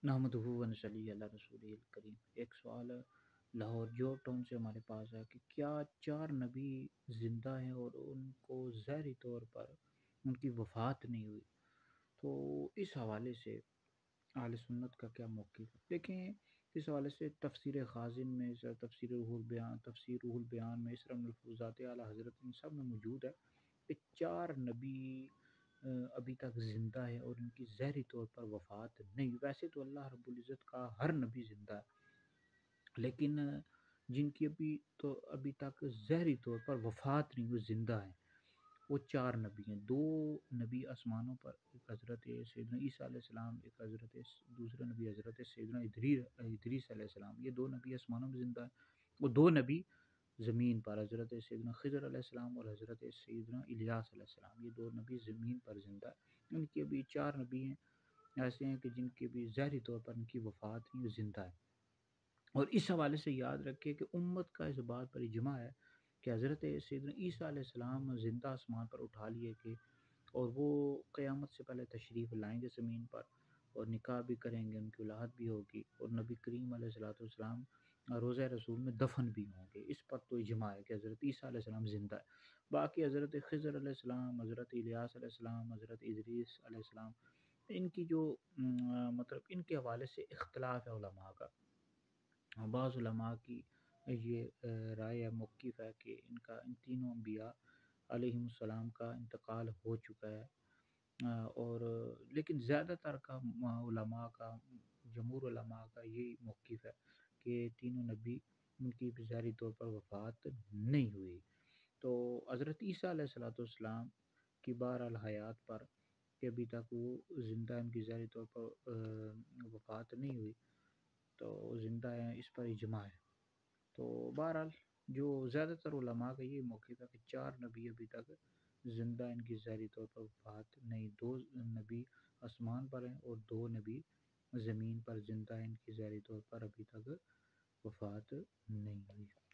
نحمدہ و نصلی علی رسول الکریم۔ ایک سوال لاہور جو ٹاؤن سے ہمارے پاس ہے کہ کیا چار نبی زندہ ہیں اور ان کو ظاہری طور پر ان کی وفات نہیں ہوئی؟ تو اس حوالے سے اہل سنت کا کیا موقف ہے؟ دیکھیں، اس حوالے سے تفسیر خازن میں تفسیر روح البیان میں اس طرح ملفوظات اعلیٰ حضرت ان سب میں موجود ہے کہ چار نبی ابھی تک زندہ ہے اور ان کی ظاہری طور پر وفات نہیں. ویسے تو اللہ رب العزت کا ہر نبی زندہ ہے، لیکن جن کی ابھی تک ظاہری طور پر وفات نہیں، وہ زندہ ہیں. وہ چار نبی ہیں. دو نبی آسمانوں پر، ایک حضرت سیدنا عیسیٰ علیہ السلام، ایک دوسرے نبی حضرت سیدنا ادریس علیہ السلام. یہ دو نبی آسمانوں میں زندہ ہیں. وہ دو نبی زمین پر، حضرت سیدنا خضر علیہ السلام اور حضرت سیدنا الیاس علیہ السلام، یہ دو نبی زمین پر زندہ ہیں. ان کے بھی چار نبی ہیں ایسے ہیں کہ جن کے بھی ظاہری طور پر ان کی وفات نہیں، وہ زندہ ہے. اور اس حوالے سے یاد رکھے کہ امت کا اس بات پر اجماع ہے کہ حضرت سیدنا عیسیٰ علیہ السلام زندہ آسمان پر اٹھا لیے گئے اور وہ قیامت سے پہلے تشریف لائیں گے زمین پر، اور نکاح بھی کریں گے، ان کی اولاد بھی ہوگی، اور نبی کریم علیہ السلام روزہ رسول میں دفن بھی ہوں گے. اس پر تو اجماع ہے کہ حضرت عیسیٰ علیہ السلام زندہ ہے. باقی حضرت خضر علیہ السلام، حضرت الیاس علیہ السلام، حضرت ادریس علیہ السلام، ان کی جو مطلب ان کے حوالے سے اختلاف ہے علماء کا. بعض علماء کی یہ رائے ہے، موقف ہے کہ ان تینوں انبیاء علیہم السلام کا انتقال ہو چکا ہے. اور لیکن زیادہ تر کا علماء کا، جمہور علماء کا یہی موقف ہے کہ تینوں نبی ان کی ظاہری طور پر وفات نہیں ہوئی. تو حضرت عیسیٰ علیہ السلام کی بہرحال حیات پر کہ ابھی تک وہ زندہ، ان کی ظاہری طور پر وفات نہیں ہوئی، تو زندہ ہیں، اس پر اجماع ہے. تو بہرحال جو زیادہ تر علماء کا یہ موقف ہے کہ چار نبی ابھی تک زندہ، ان کی ظاہری طور پر وفات نہیں. دو نبی آسمان پر ہیں اور دو نبی زمین پر زندہ ہیں، ان کی ظاہری طور پر ابھی تک وفات نہیں ہوئی.